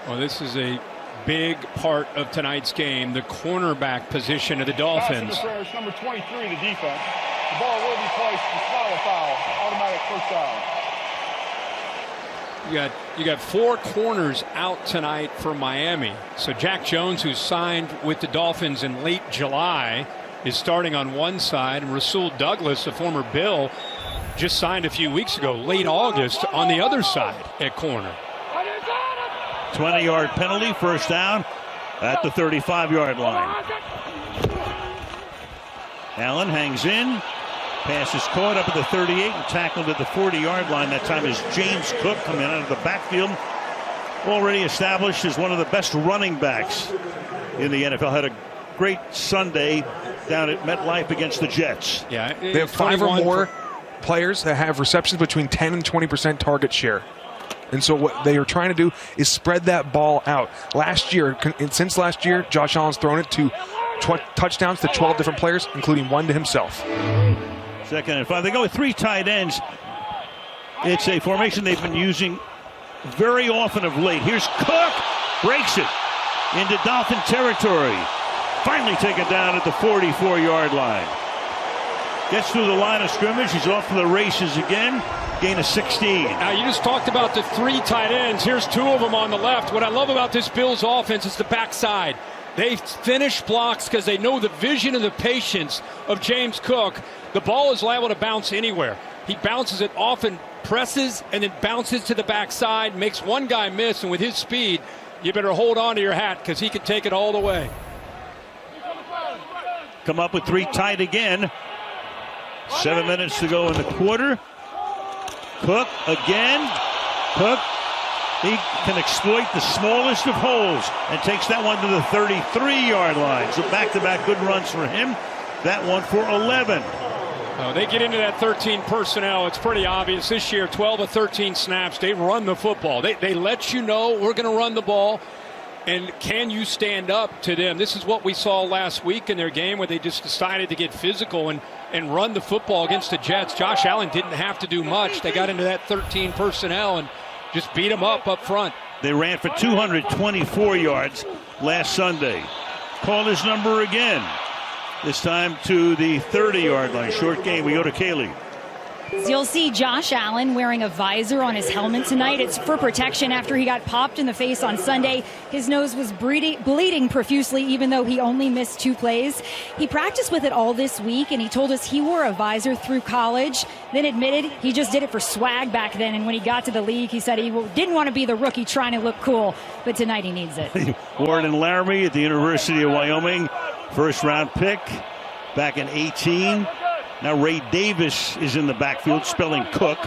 Well, this is a big part of tonight's game, the cornerback position of the Dolphins. Number 23, the defense. The ball will be placed. The small foul. Automatic first down. You got 4 corners out tonight for Miami. So Jack Jones, who signed with the Dolphins in late July, is starting on one side, and Rasul Douglas, a former Bill, just signed a few weeks ago, late August, on the other side at corner. 20-yard penalty, first down at the 35-yard line. Allen hangs in. Pass is caught up at the 38 and tackled at the 40-yard line. That time is James Cook coming out of the backfield. Already established as one of the best running backs in the NFL. Had a great Sunday down at MetLife against the Jets. Yeah, they have 5 or more players that have receptions between 10 and 20% target share. And so what they are trying to do is spread that ball out. Since last year, Josh Allen's thrown it to touchdowns to 12 different players, including 1 to himself. 2nd and 5. They go with 3 tight ends. It's a formation they've been using very often of late. Here's Cook. Breaks it into Dolphin territory. Finally taken down at the 44-yard line. Gets through the line of scrimmage. He's off to the races again. Gain of 16. Now, you just talked about the 3 tight ends. Here's 2 of them on the left. What I love about this Bills offense is the backside. They finish blocks because they know the vision and the patience of James Cook. The ball is liable to bounce anywhere. He bounces it often, presses, and then bounces to the backside, makes one guy miss, and with his speed, you better hold on to your hat because he can take it all the way. Come up with 3 tight again. 7 minutes to go in the quarter. Cook again. Cook, he can exploit the smallest of holes and takes that one to the 33-yard line. So back-to-back good runs for him. That one for 11. Oh, they get into that 13 personnel. It's pretty obvious this year, 12 of 13 snaps. They run the football. They let you know we're going to run the ball. And can you stand up to them? This is what we saw last week in their game where they just decided to get physical and run the football against the Jets. Josh Allen didn't have to do much. They got into that 13 personnel and just beat them up front. They ran for 224 yards last Sunday. Call his number again. This time to the 30-yard line. Short game. We go to Kaylee. So you'll see Josh Allen wearing a visor on his helmet tonight. It's for protection after he got popped in the face on Sunday. His nose was bleeding profusely, even though he only missed 2 plays. He practiced with it all this week, and he told us he wore a visor through college, then admitted he just did it for swag back then. And when he got to the league, he said he didn't want to be the rookie trying to look cool, but tonight he needs it. Warren Laramie at the University of Wyoming, first-round pick back in 18. Now Ray Davis is in the backfield, spelling Cook.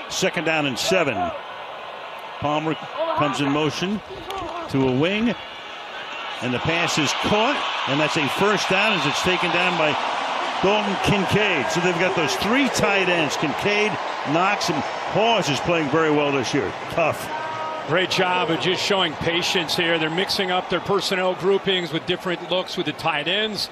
2nd down and 7. Palmer comes in motion to a wing. And the pass is caught. And that's a first down as it's taken down by Dalton Kincaid. So they've got those 3 tight ends. Kincaid, Knox, and Hawes is playing very well this year. Tough. Great job of just showing patience here. They're mixing up their personnel groupings with different looks with the tight ends.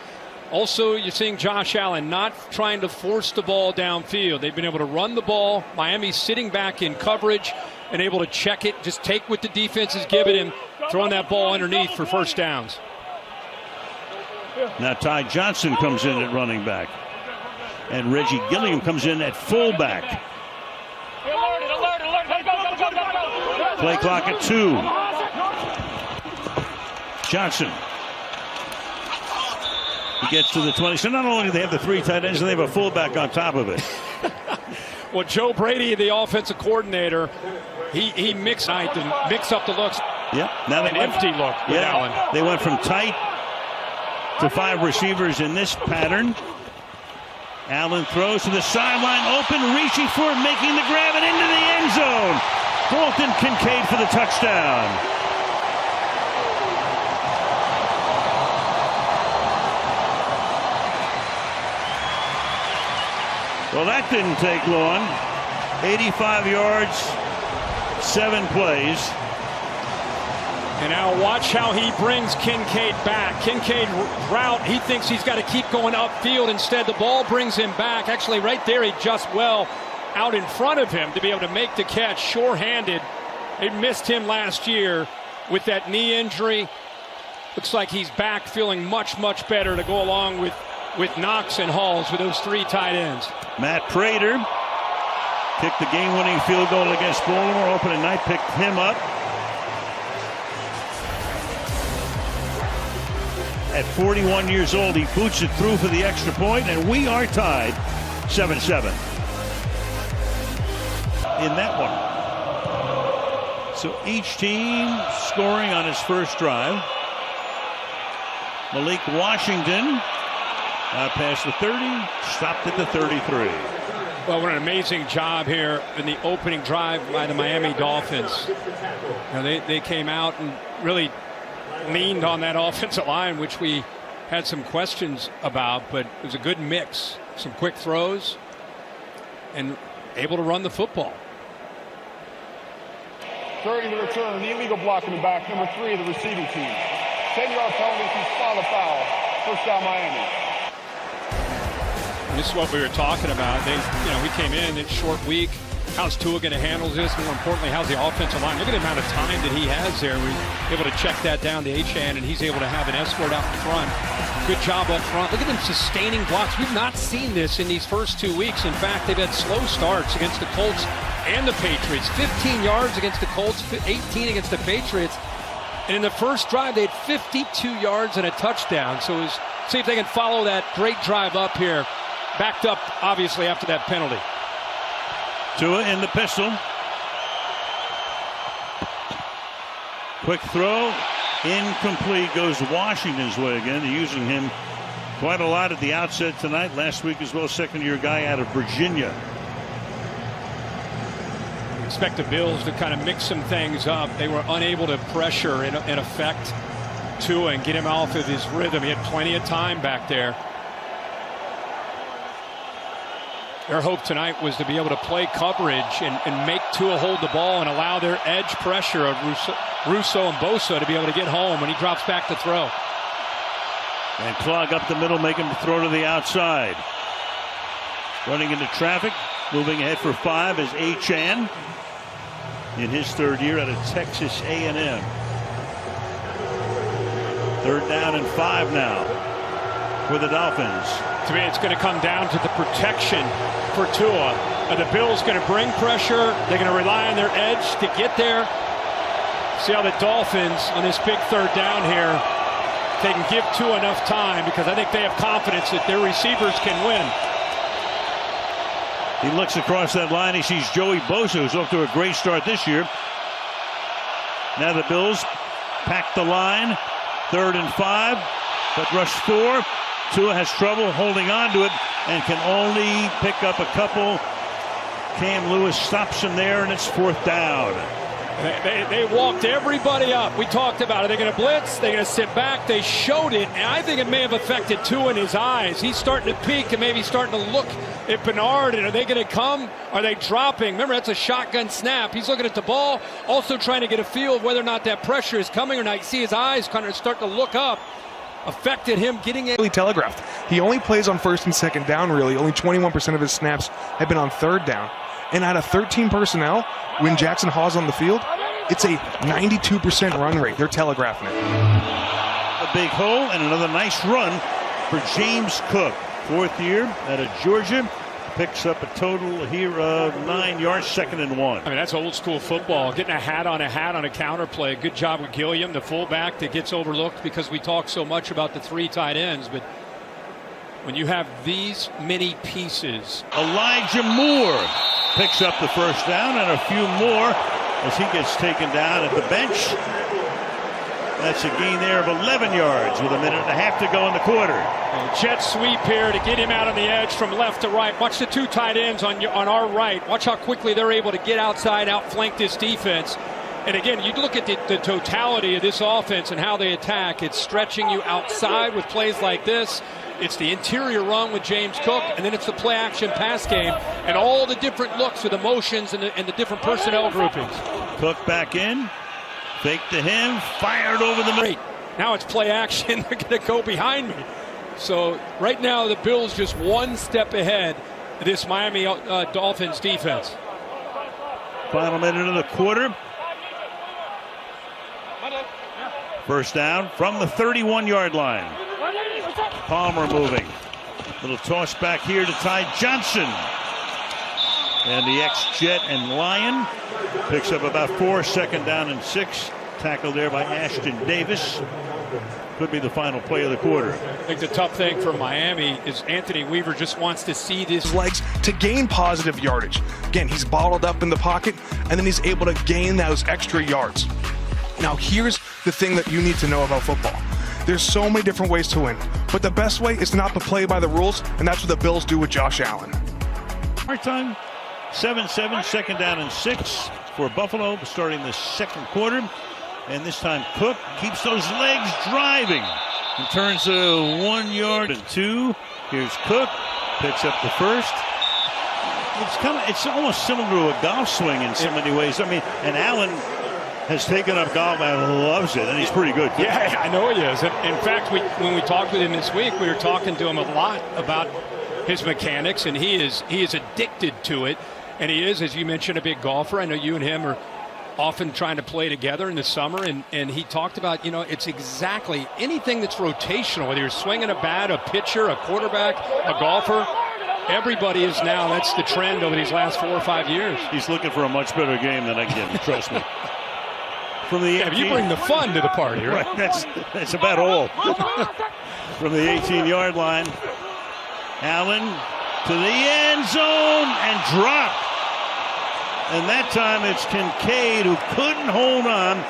Also, you're seeing Josh Allen not trying to force the ball downfield. They've been able to run the ball. Miami's sitting back in coverage and able to check it, just take what the defense is giving him, throwing that ball underneath for first downs. Now Ty Johnson comes in at running back. And Reggie Gilliam comes in at fullback. Play clock at 2. Johnson. He gets to the 20. So not only do they have the 3 tight ends, they have a fullback on top of it. Well, Joe Brady, the offensive coordinator, he mixed up the looks. Yeah, now they empty look with Allen. They went from tight to 5 receivers in this pattern. Allen throws to the sideline, open, reaching for it, making the grab and into the end zone. Dalton Kincaid for the touchdown. Well, that didn't take long. 85 yards, 7 plays. And now watch how he brings Kincaid back. Kincaid route, he thinks he's got to keep going upfield. Instead, the ball brings him back. Actually, right there, he just well out in front of him to be able to make the catch, sure-handed. They missed him last year. with that knee injury. Looks like he's back feeling much, much better to go along with Knox and Halls with those 3 tight ends. Matt Prater kicked the game-winning field goal against Baltimore. Opening night picked him up. At 41 years old, he boots it through for the extra point, and we are tied 7-7 in that one. So each team scoring on its first drive. Malik Washington past the 30, stopped at the 33. Well, what an amazing job here in the opening drive by the Miami Dolphins. They came out and really leaned on that offensive line, which we had some questions about, but it was a good mix. Some quick throws and able to run the football. 30 to return, the illegal block in the back, number 3 of the receiving team. 10-yard penalty to spot a foul. First down, Miami. And this is what we were talking about. We came in, it's short week. How's Tua going to handle this? More importantly, how's the offensive line? Look at the amount of time that he has there. We're able to check that down to Achane, and he's able to have an escort out in front. Good job up front. Look at them sustaining blocks. We've not seen this in these first 2 weeks. In fact, they've had slow starts against the Colts and the Patriots. 15 yards against the Colts, 18 against the Patriots. And in the first drive, they had 52 yards and a touchdown. So see if they can follow that great drive up here. Backed up, obviously, after that penalty. Tua in the pistol. Quick throw. Incomplete. Goes Washington's way again. They're using him quite a lot at the outset tonight. Last week as well, second-year guy out of Virginia. Expect the Bills to kind of mix some things up. They were unable to pressure in effect Tua and get him off of his rhythm. He had plenty of time back there. Their hope tonight was to be able to play coverage and make Tua hold the ball and allow their edge pressure of Russo and Bosa to be able to get home when he drops back to throw. And clog up the middle, make him throw to the outside. Running into traffic, moving ahead for 5 is Achane in his 3rd year out of Texas A&M. 3rd down and 5 now for the Dolphins. To me, it's going to come down to the protection for Tua. Are the Bills going to bring pressure? They're going to rely on their edge to get there. See how the Dolphins on this big 3rd down here, they can give Tua enough time, because I think they have confidence that their receivers can win. He looks across that line. He sees Joey Bosa, who's off to a great start this year. Now the Bills pack the line. 3rd and 5, but rush 4. Tua has trouble holding on to it and can only pick up a couple. Cam Lewis stops him there, and it's 4th down. They walked everybody up. We talked about it. They're going to blitz. They're going to sit back. They showed it, and I think it may have affected Tua in his eyes. He's starting to peek and maybe starting to look at Bernard. And are they going to come? Are they dropping? Remember, that's a shotgun snap. He's looking at the ball, also trying to get a feel of whether or not that pressure is coming or not. You see his eyes kind of start to look up. Affected him getting it. Really telegraphed. He only plays on 1st and 2nd down, really. Only 21% of his snaps have been on 3rd down. And out of 13 personnel, when Jackson Hawes on the field, it's a 92% run rate. They're telegraphing it. A big hole and another nice run for James Cook. 4th year out of Georgia. Picks up a total here of 9 yards, 2nd and 1. I mean, that's old school football. Getting a hat on a counter play. Good job with Gilliam, the fullback that gets overlooked because we talk so much about the 3 tight ends. But when you have these many pieces. Elijah Moore picks up the 1st down and a few more as he gets taken down at the bench. That's a gain there of 11 yards with 1.5 minutes to go in the quarter. Jet sweep here to get him out on the edge from left to right. Watch the 2 tight ends on our right. Watch how quickly they're able to get outside, outflank this defense. And again, you look at the totality of this offense and how they attack. It's stretching you outside with plays like this. It's the interior run with James Cook, and then it's the play-action pass game and all the different looks with the motions and the different personnel groupings. Cook back in. Fake to him. Fired over the middle. Now it's play action. They're going to go behind me. So right now the Bills just 1 step ahead of this Miami Dolphins defense. Final minute of the quarter. First down from the 31-yard line. Palmer moving. Little toss back here to Ty Johnson. And the ex-Jet and Lion picks up about 4, second down and 6. Tackled there by Ashton Davis. Could be the final play of the quarter. I think the tough thing for Miami is Anthony Weaver just wants to see this legs to gain positive yardage. Again, he's bottled up in the pocket, and then he's able to gain those extra yards. Now, here's the thing that you need to know about football. There's so many different ways to win, but the best way is to not to play by the rules, and that's what the Bills do with Josh Allen. Part time, 7-7, second down and 6 for Buffalo starting the second quarter. And this time Cook keeps those legs driving and turns a 1 yard and 2. Here's Cook, picks up the first. It's almost similar to a golf swing in so many ways. I mean, and Allen has taken up golf and loves it, and he's pretty good. Yeah, I know he is. In fact, when we talked with him this week, we were talking to him a lot about his mechanics, and he is addicted to it. And he is, as you mentioned, a big golfer. I know you and him are often trying to play together in the summer, and he talked about, it's exactly anything that's rotational, whether you're swinging a bat, a pitcher, a quarterback, a golfer. Everybody is now, that's the trend over these last 4 or 5 years. He's looking for a much better game than I give him, trust me. From the you bring the fun to the party, right? That's about all. From the 18-yard line, Allen to the end zone and dropped. And that time it's Kincaid who couldn't hold on.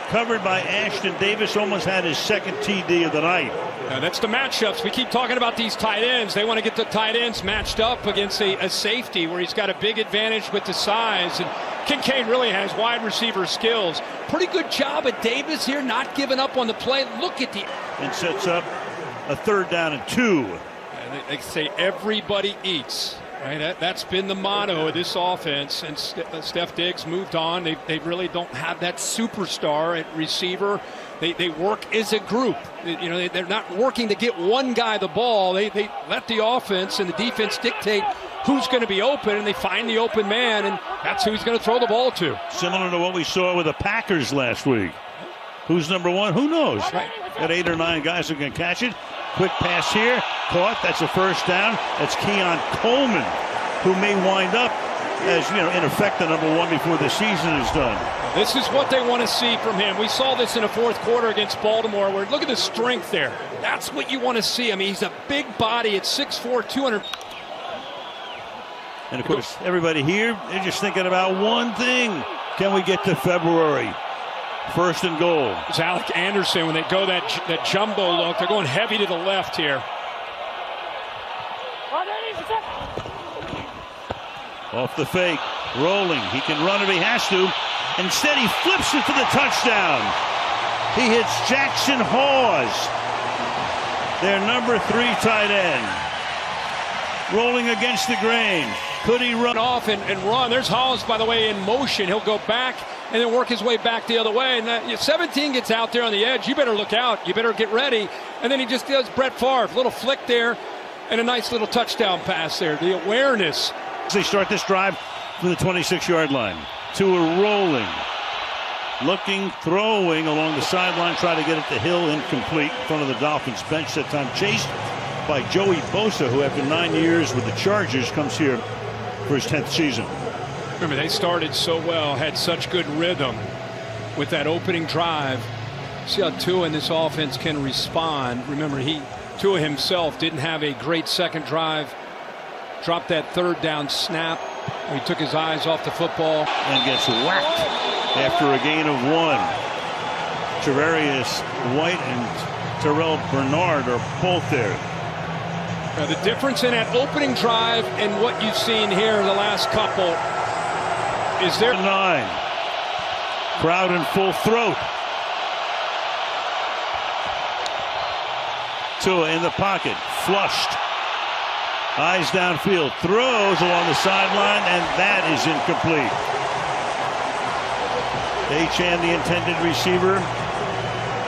Covered by Ashton Davis, almost had his second TD of the night. Now that's the matchups. We keep talking about these tight ends. They want to get the tight ends matched up against a safety where he's got a big advantage with the size. And Kincaid really has wide receiver skills. Pretty good job at Davis here, not giving up on the play. Look at the... And sets up a 3rd down and 2. And they say everybody eats. Right, that's been the motto of this offense, and Steph Diggs moved on. They really don't have that superstar at receiver. They work as a group. They're not working to get one guy the ball. They let the offense and the defense dictate who's going to be open, and they find the open man, and that's who he's going to throw the ball to. Similar to what we saw with the Packers last week. Who's number one? Who knows? Right. Got 8 or 9 guys who can catch it. Quick pass here, caught. That's a first down. That's Keon Coleman, who may wind up as, in effect, the number 1 before the season is done. This is what they want to see from him. We saw this in the 4th quarter against Baltimore, where look at the strength there. That's what you want to see. I mean, he's a big body at 6'4", 200. And of course, everybody here, they're just thinking about one thing: can we get to February? 1st and goal. It's Alec Anderson when they go that jumbo look. They're going heavy to the left here. Off the fake, rolling. He can run if he has to. Instead, he flips it for the touchdown. He hits Jackson Hawes, their number 3 tight end. Rolling against the grain. Could he run off and run? There's Hawes, by the way, in motion. He'll go back and then work his way back the other way. And 17 gets out there on the edge. You better look out. You better get ready. And then he just does Brett Favre. Little flick there and a nice little touchdown pass there. The awareness. They start this drive from the 26-yard line. Tua rolling. Looking, throwing along the sideline. Try to get it to Hill. Incomplete in front of the Dolphins bench that time. Chased by Joey Bosa, who after 9 years with the Chargers comes here for his 10th season. Remember, they started so well, had such good rhythm with that opening drive. See how Tua in this offense can respond. Remember, Tua himself didn't have a great second drive. Dropped that 3rd down snap. He took his eyes off the football. And gets whacked after a gain of 1. Travarius White and Terrell Bernard are both there. Now, the difference in that opening drive and what you've seen here in the last couple is there. 9. Crowd in full throat. Tua in the pocket, flushed. Eyes downfield, throws along the sideline, and that is incomplete. Achane, the intended receiver.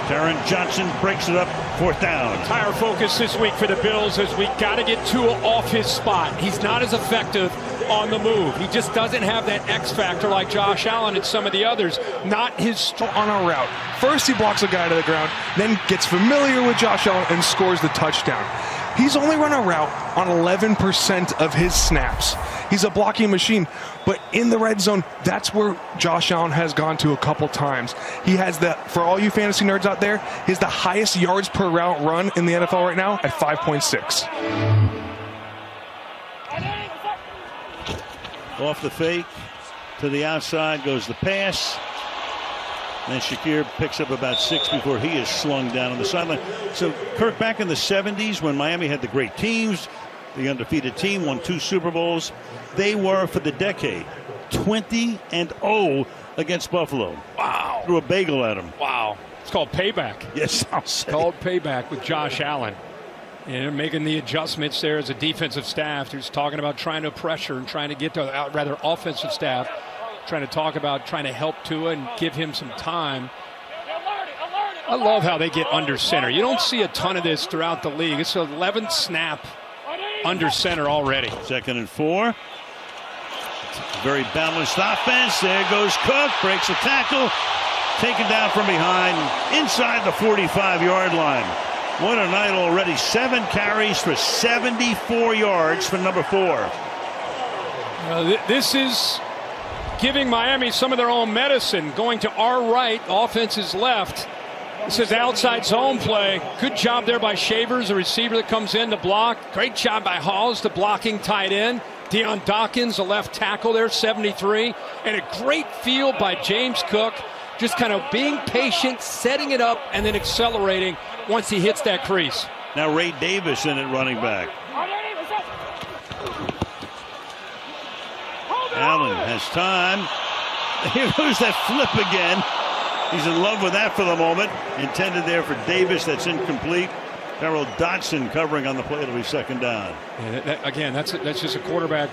Taron Johnson breaks it up, 4th down. Entire focus this week for the Bills is we got to get Tua off his spot. He's not as effective on the move. He just doesn't have that X factor like Josh Allen and some of the others. Not his on a route. First he blocks a guy to the ground, then gets familiar with Josh Allen and scores the touchdown. He's only run a route on 11% of his snaps. He's a blocking machine, but in the red zone, that's where Josh Allen has gone to a couple times. He has for all you fantasy nerds out there, he's the highest yards per route run in the NFL right now at 5.6. Off the fake to the outside goes the pass. And then Shakir picks up about 6 before he is slung down on the sideline. So, Kirk, back in the 70s when Miami had the great teams, the undefeated team won 2 Super Bowls, they were, for the decade, 20-0 against Buffalo. Wow. Threw a bagel at them. Wow. It's called payback. Yes, I'll say. Called payback with Josh Allen. And they're making the adjustments there as a defensive staff who's talking about trying to pressure and trying to get to, rather, offensive staff. Trying to talk about trying to help Tua and give him some time. I love how they get under center. You don't see a ton of this throughout the league. It's an 11th snap under center already. 2nd and 4. Very balanced offense. There goes Cook. Breaks a tackle. Taken down from behind inside the 45-yard line. What a night already. 7 carries for 74 yards for number 4. This is giving Miami some of their own medicine. Going to our right, offense is left. This is outside zone play. Good job there by Shavers, the receiver that comes in to block. Great job by Halls, the blocking tight end. Deion Dawkins, the left tackle there, 73. And a great field by James Cook. Just kind of being patient, setting it up, and then accelerating once he hits that crease. Now Ray Davis in at running back. Allen has time. Here goes that flip again. He's in love with that for the moment. Intended there for Davis. That's incomplete. Darrell Dotson covering on the play. It'll be 2nd down. Again, that's just a quarterback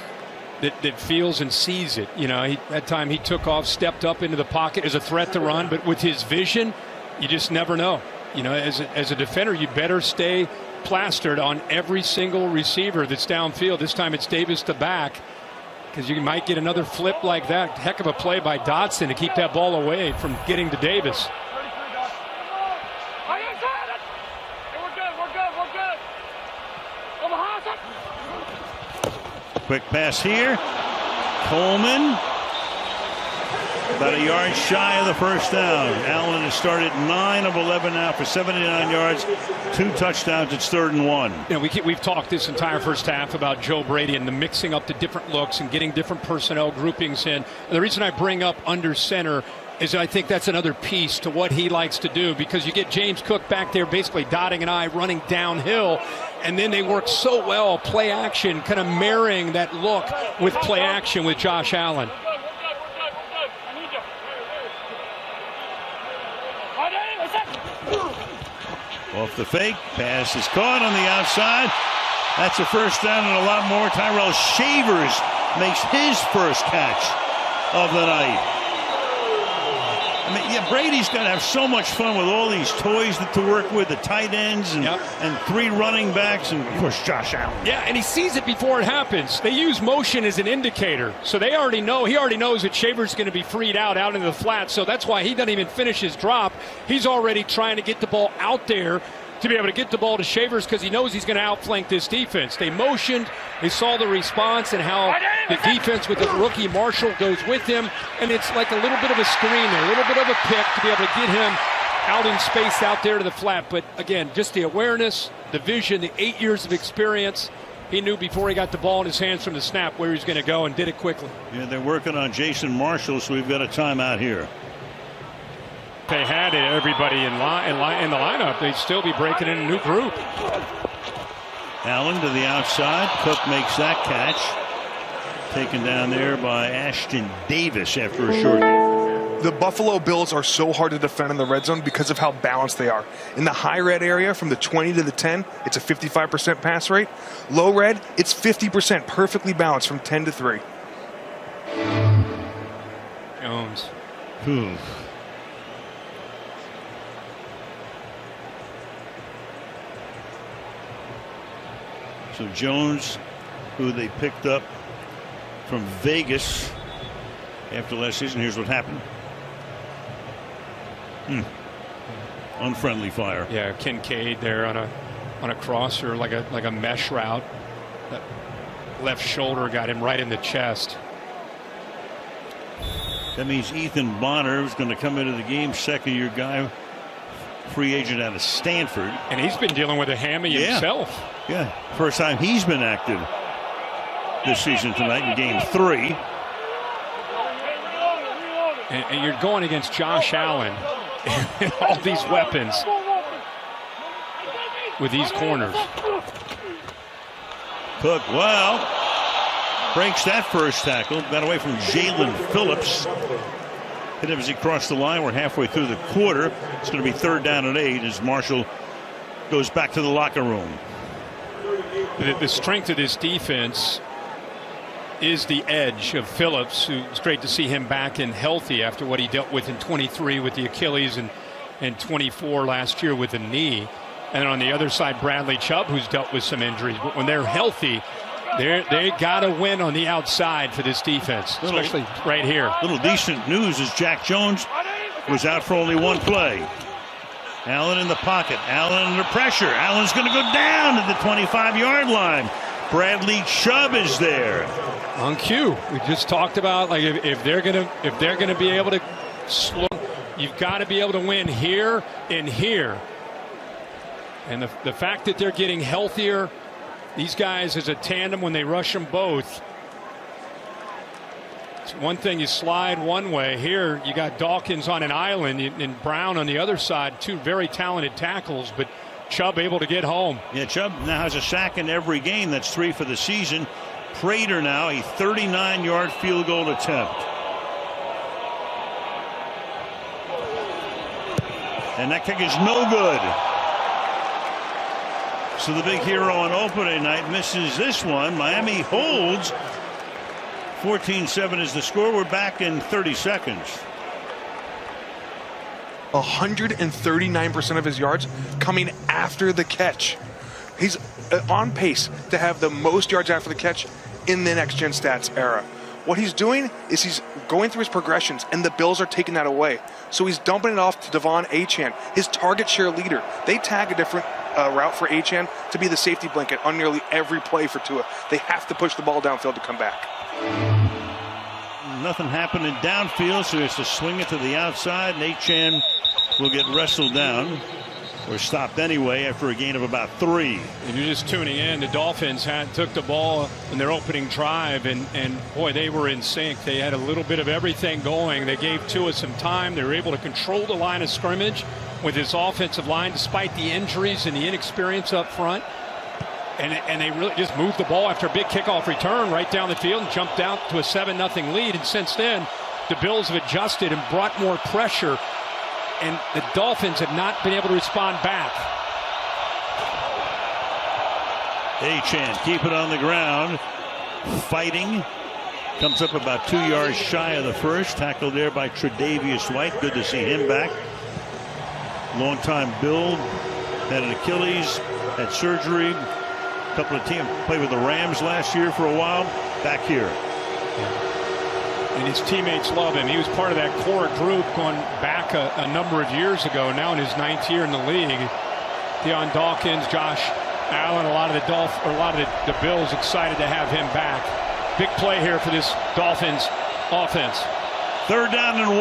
that feels and sees it. You know, that time he took off, stepped up into the pocket as a threat to run, but with his vision, you just never know. You know, as a defender, you better stay plastered on every single receiver that's downfield. This time it's Davis to back, because you might get another flip like that. Heck of a play by Dotson to keep that ball away from getting to Davis. Quick pass here. Coleman. About a yard shy of the 1st down. Allen has started 9 of 11 now for 79 yards, 2 touchdowns. It's 3rd and 1. You know, we've talked this entire first half about Joe Brady and the mixing up the different looks and getting different personnel groupings in. And the reason I bring up under center is I think that's another piece to what he likes to do, because you get James Cook back there basically dotting an I, running downhill, and then they work so well, play action, kind of marrying that look with play action with Josh Allen. Off the fake, pass is caught on the outside. That's a 1st down and a lot more. Tyrell Shavers makes his first catch of the night. I mean, yeah, Brady's got to have so much fun with all these toys to work with, the tight ends and 3 running backs, and of course Josh Allen. Yeah, and he sees it before it happens. They use motion as an indicator, so they already know. He already knows that Shavers is going to be freed out into the flat, so that's why he doesn't even finish his drop. He's already trying to get the ball out there to be able to get the ball to Shavers, because he knows he's going to outflank this defense. They motioned, they saw the response and how the defense with the rookie Marshall goes with him, and it's like a little bit of a screen there, a little bit of a pick to be able to get him out in space out there to the flat. But again, just the awareness, the vision, the 8 years of experience. He knew before he got the ball in his hands from the snap where he was going to go, and did it quickly. Yeah, they're working on Jason Marshall, so we've got a timeout here. They had everybody in the lineup, they'd still be breaking in a new group. Allen to the outside. Cook makes that catch. Taken down there by Ashton Davis after a short. The Buffalo Bills are so hard to defend in the red zone because of how balanced they are. In the high red area, from the 20 to the 10, it's a 55% pass rate. Low red, it's 50%, perfectly balanced from 10 to 3. Jones. So Jones, who they picked up from Vegas after last season. Here's what happened. Unfriendly fire. Yeah, Kincaid there on a crosser, like a mesh route. That left shoulder got him right in the chest. That means Ethan Bonner is going to come into the game, second-year guy, free agent out of Stanford. And he's been dealing with a hammy himself. Yeah, first time he's been active this season tonight in game 3. And you're going against Josh Allen and all these weapons with these corners. Cook, well, breaks that first tackle. Got away from Jalen Phillips. Hit him as he crossed the line. We're halfway through the quarter. It's going to be 3rd down and 8 as Marshall goes back to the locker room. The strength of this defense is the edge of Phillips, who it's great to see him back and healthy after what he dealt with in 23 with the Achilles and 24 last year with the knee. And on the other side, Bradley Chubb, who's dealt with some injuries. But when they're healthy, they got to win on the outside for this defense, especially right here. Little decent news is Jack Jones was out for only 1 play. Allen in the pocket. Allen under pressure. Allen's going to go down to the 25-yard line. Bradley Chubb is there. On cue. We just talked about, like, if they're gonna be able to slow, you've got to be able to win here and here. And the fact that they're getting healthier, these guys as a tandem when they rush them both. It's one thing you slide one way. Here you got Dawkins on an island and Brown on the other side, 2 very talented tackles, but Chubb able to get home. Yeah, Chubb now has a sack in every game. That's 3 for the season. Prater now a 39-yard field goal attempt. And that kick is no good. So the big hero on opening night misses this one. Miami holds. 14-7 is the score. We're back in 30 seconds. 139% of his yards coming after the catch. He's on pace to have the most yards after the catch in the Next Gen Stats era. What he's doing is he's going through his progressions, and the Bills are taking that away. So he's dumping it off to Devon Achane, his target share leader. They tag a different route for Achane to be the safety blanket on nearly every play for Tua. They have to push the ball downfield to come back. Nothing happening downfield, so he has to swing it to the outside, and Achane will get wrestled down. Or stopped anyway after a gain of about 3. And you're just tuning in. The Dolphins took the ball in their opening drive, and boy, they were in sync. They had a little bit of everything going. They gave Tua some time. They were able to control the line of scrimmage with this offensive line despite the injuries and the inexperience up front. And they really just moved the ball after a big kickoff return right down the field and jumped out to a 7-0 lead. And since then, the Bills have adjusted and brought more pressure. And the Dolphins have not been able to respond back. Achane keep it on the ground. Fighting. Comes up about 2 yards shy of the first. Tackled there by Tre'Davious White. Good to see him back. Long-time Bill. Had an Achilles. Had surgery. A couple of teams played with the Rams last year for a while. Back here. And his teammates love him. He was part of that core group going back a number of years ago. Now in his 9th year in the league. Deion Dawkins, Josh Allen, a lot of the Bills excited to have him back. Big play here for this Dolphins offense. 3rd down and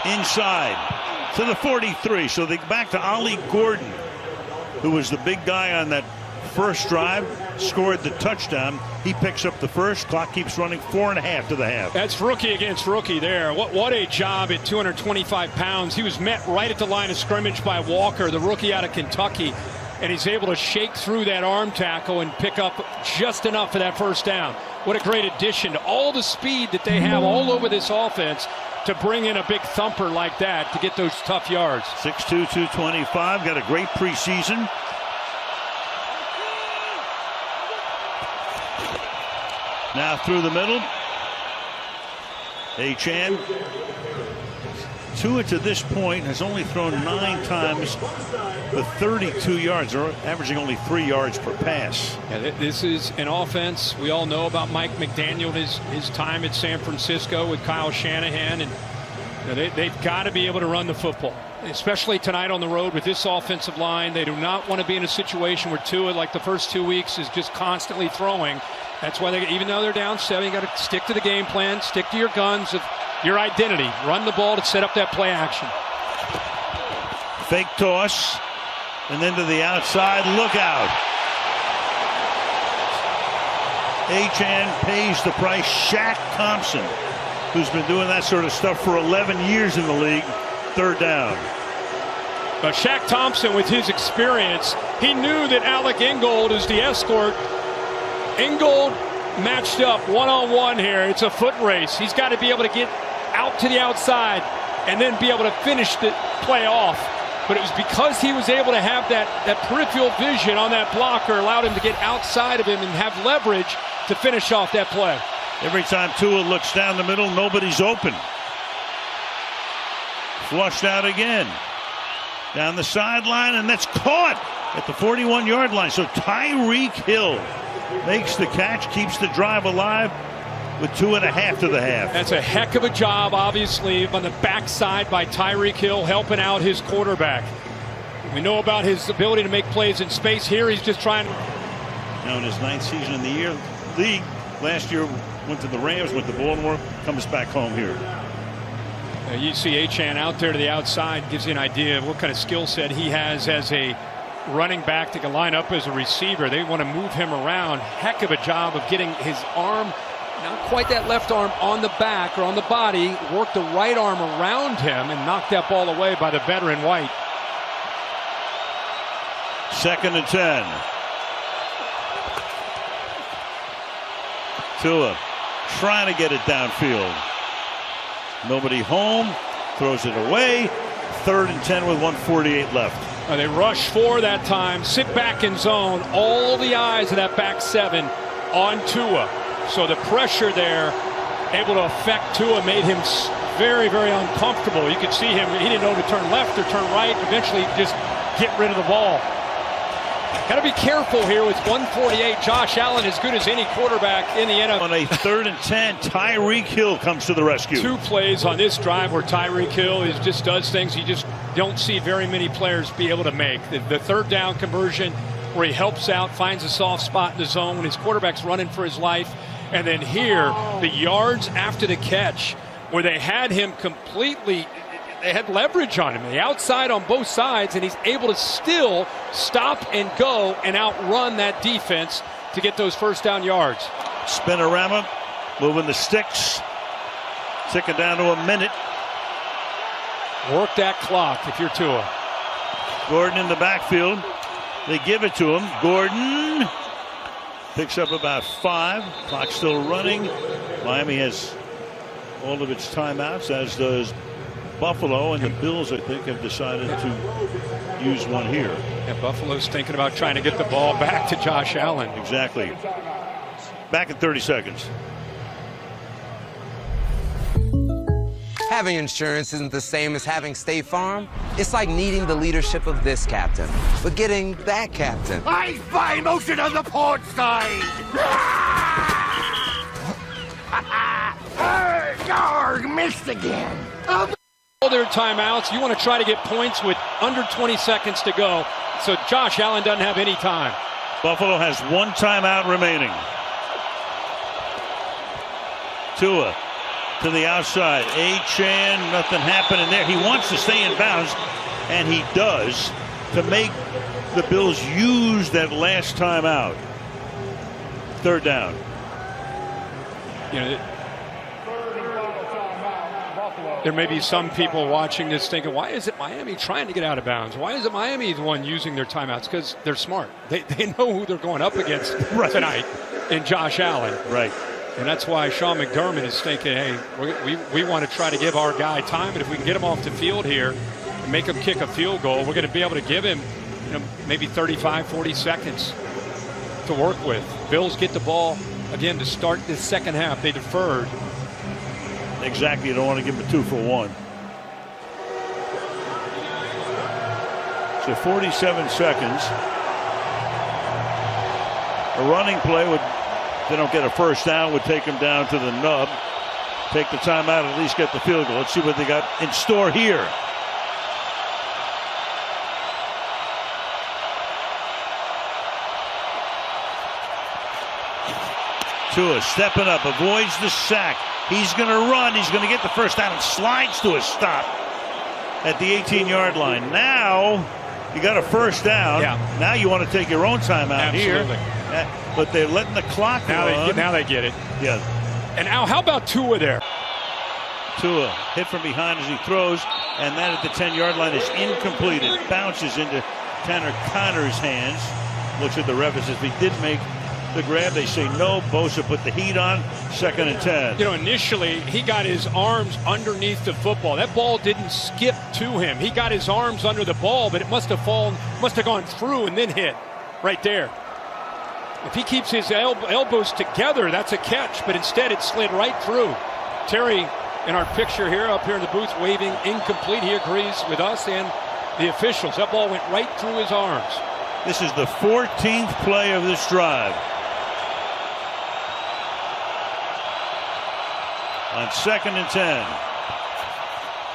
1. Inside to the 43. So they back to Ollie Gordon, who was the big guy on that first drive, scored the touchdown. He picks up the first. Clock keeps running. 4.5 to the half. That's rookie against rookie there. What a job at 225 pounds. He was met right at the line of scrimmage by Walker, the rookie out of Kentucky, and he's able to shake through that arm tackle and pick up just enough for that first down. What a great addition to all the speed that they have all over this offense to bring in a big thumper like that to get those tough yards. 6'2", 225. Got a great preseason. Now through the middle. Achane Tua to this point has only thrown 9 times for 32 yards, or averaging only 3 yards per pass. Yeah, this is an offense. We all know about Mike McDaniel, his time at San Francisco with Kyle Shanahan, and they've got to be able to run the football, especially tonight on the road with this offensive line. They do not want to be in a situation where Tua, like the first 2 weeks, is just constantly throwing. That's why even though they're down 7, you got to stick to the game plan, stick to your guns of your identity, run the ball to set up that play action. Fake toss, and then to the outside. Look out! Achane pays the price. Shaq Thompson, who's been doing that sort of stuff for 11 years in the league. 3rd down. Shaq Thompson, with his experience, he knew that Alec Ingold is the escort. Ingold matched up one-on-one here. It's a foot race. He's got to be able to get out to the outside and then be able to finish the play off. But it was because he was able to have that peripheral vision on that blocker, allowed him to get outside of him and have leverage to finish off that play. Every time Tua looks down the middle, nobody's open. Flushed out again. Down the sideline, and that's caught at the 41-yard line. So Tyreek Hill makes the catch, keeps the drive alive with 2.5 to the half. That's a heck of a job, obviously, on the backside by Tyreek Hill, helping out his quarterback. We know about his ability to make plays in space. Here he's just trying. Now in his 9th season in the league, last year went to the Rams, went to Baltimore, comes back home here. You see Achane out there to the outside, gives you an idea of what kind of skill set he has as a running back to line up as a receiver. They want to move him around. Heck of a job of getting his arm, not quite that left arm, on the back or on the body, work the right arm around him and knock that ball away by the veteran White. 2nd and 10. Tua trying to get it downfield. Nobody home, throws it away. 3rd and 10 with 1:48 left. They rush 4 that time, sit back in zone. All the eyes of that back 7 on Tua. So the pressure there, able to affect Tua, made him very, very uncomfortable. You could see him, he didn't know to turn left or turn right. Eventually just get rid of the ball. Got to be careful here with 148. Josh Allen, as good as any quarterback in the NFL. On a 3rd and 10, Tyreek Hill comes to the rescue. 2 plays on this drive where Tyreek Hill just does things you just don't see very many players be able to make. The 3rd down conversion where he helps out, finds a soft spot in the zone when his quarterback's running for his life. And then here, the yards after the catch where they had him completely. They had leverage on him, the outside on both sides, and he's able to still stop and go and outrun that defense to get those 1st down yards. Spinorama moving the sticks. Ticking down to a minute. Work that clock if you're Tua. Gordon in the backfield. They give it to him. Gordon picks up about 5. Clock still running. Miami has all of its timeouts, as does Buffalo, and the Bills, I think, have decided to use one here. And Buffalo's thinking about trying to get the ball back to Josh Allen. Exactly. Back in 30 seconds. Having insurance isn't the same as having State Farm. It's like needing the leadership of this captain, but getting that captain. I spy motion on the port side! Garg, missed again! All their timeouts. You want to try to get points with under 20 seconds to go. So Josh Allen doesn't have any time. Buffalo has 1 timeout remaining. Tua to the outside. Achane, nothing happening there. He wants to stay in bounds, and he does, to make the Bills use that last timeout. 3rd down. You know, there may be some people watching this thinking, why is it Miami trying to get out of bounds? Why is it Miami the one using their timeouts? Because they're smart. They know who they're going up against tonight in Josh Allen. Right. And that's why Sean McDermott is thinking, hey, we want to try to give our guy time. And if we can get him off the field here and make him kick a field goal, we're going to be able to give him maybe 35, 40 seconds to work with. Bills get the ball again to start this 2nd half. They deferred. Exactly. You don't want to give him a 2 for 1. So 47 seconds. A running play would, if they don't get a first down, would take them down to the nub. Take the timeout, at least get the field goal. Let's see what they got in store here. Tua stepping up, avoids the sack. He's going to run. He's going to get the first down and slides to a stop at the 18-yard line. Now you got a first down. Yeah. Now you want to take your own timeout here. But they're letting the clock run. Now they get it. Yeah. And now, how about Tua there? Tua hit from behind as he throws, and that at the 10-yard line is incomplete. It bounces into Tanner Conner's hands. Looks at the ref as if he did make the grab. They say no. Bosa put the heat on. 2nd and 10. You know, initially he got his arms underneath the football. That ball didn't skip to him. He got his arms under the ball, but it must have gone through and then hit right there. If he keeps his elbows together, that's a catch, but instead it slid right through. Terry, in our picture here, up here in the booth, waving incomplete. He agrees with us and the officials. That ball went right through his arms. This is the 14th play of this drive. On 2nd and 10.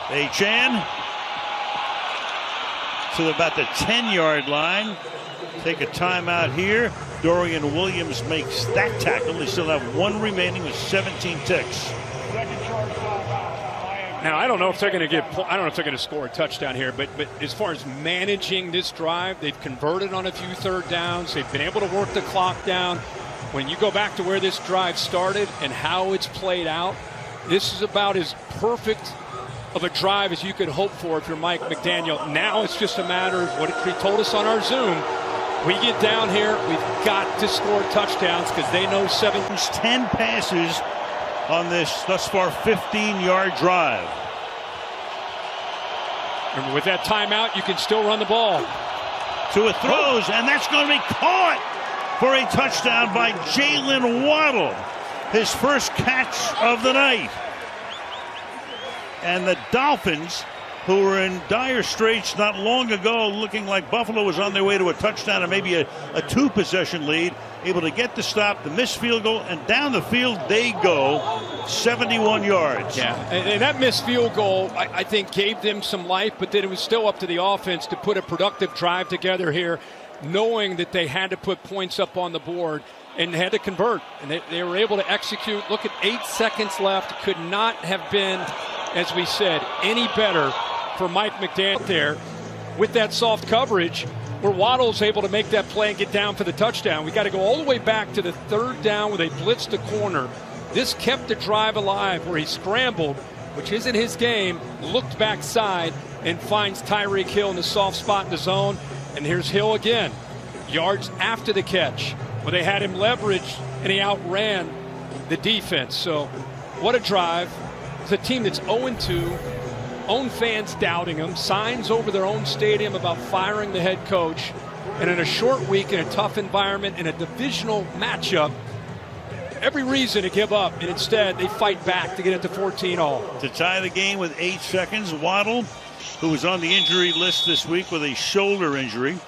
Achane to about the 10-yard line. Take a timeout here. Dorian Williams makes that tackle. They still have one remaining with 17 ticks. Now I don't know if they're going to score a touchdown here, but as far as managing this drive, they've converted on a few third downs. They've been able to work the clock down. When you go back to where this drive started and how it's played out, this is about as perfect of a drive as you could hope for if you're Mike McDaniel. Now it's just a matter of what he told us on our Zoom. We get down here, we've got to score touchdowns because they know 10 passes on this thus far 15-yard drive. And with that timeout, you can still run the ball. Tua throws, and that's going to be caught for a touchdown by Jalen Waddle. His first catch of the night. And the Dolphins, who were in dire straits not long ago, looking like Buffalo was on their way to a touchdown and maybe a two-possession lead, able to get the stop, the missed field goal, and down the field they go, 71 yards. Yeah, and that missed field goal, I think, gave them some life, but then it was still up to the offense to put a productive drive together here, knowing that they had to put points up on the board and had to convert. And they were able to execute. Look at 8 seconds left. Could not have been, as we said, any better for Mike McDaniel there with that soft coverage where Waddle's able to make that play and get down for the touchdown. We got to go all the way back to the third down where they blitzed the corner. This kept the drive alive where he scrambled, which isn't his game, looked backside and finds Tyreek Hill in the soft spot in the zone. And here's Hill again, yards after the catch where they had him leveraged and he outran the defense. So what a drive. It's a team that's 0-2. Own fans doubting them, signs over their own stadium about firing the head coach, and in a short week in a tough environment in a divisional matchup, every reason to give up, and instead they fight back to get it to 14-all. To tie the game with 8 seconds, Waddle, who was on the injury list this week with a shoulder injury.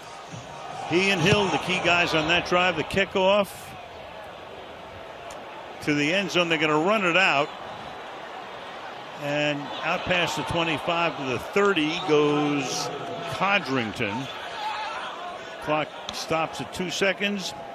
He and Hill, the key guys on that drive, the kickoff to the end zone. They're going to run it out. And out past the 25 to the 30 goes Codrington. Clock stops at 2 seconds.